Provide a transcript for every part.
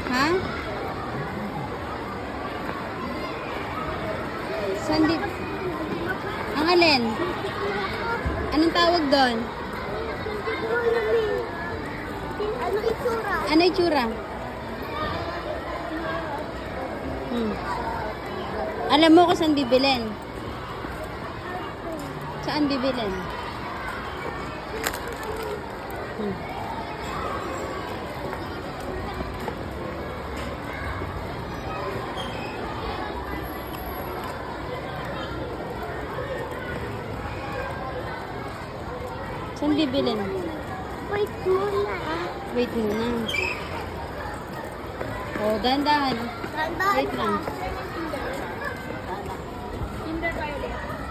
Ha? Saan di... Ang alin? Anong tawag doon? Ano itsura? Ano itsura? Alam mo kung saan bibilin? Saan bibilin? Saan bibilin? Wait muna. Wait muna. Oh, dahan-dahan. Wait lang.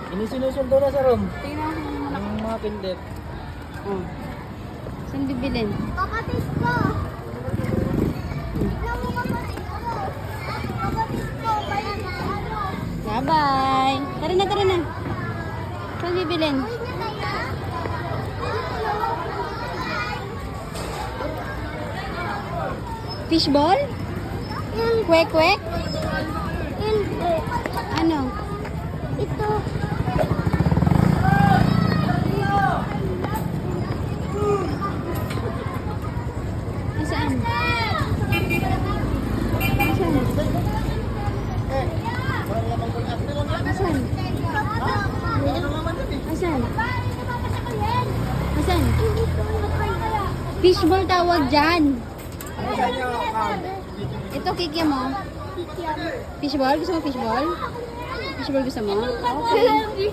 Ini sinusundo na sa room. Tingnan mo muna. Ang mga pindet. Oh. Saan bibilin? Kapatid ko. Tignan mo ka pa rin ako. Kapatid ko. Kaya na ano. Bye-bye. Tara na, tara na. Saan bibilin? Uy na kaya? Fishball? Kwek-kwek? Hindi. Ano? Ito. Nasaan? Nasaan? Nasaan? Nasaan? Fishball tawag dyan. Ito, kikya mo. Fishball? Gusto mo fishball? Fishball gusto mo? Okay.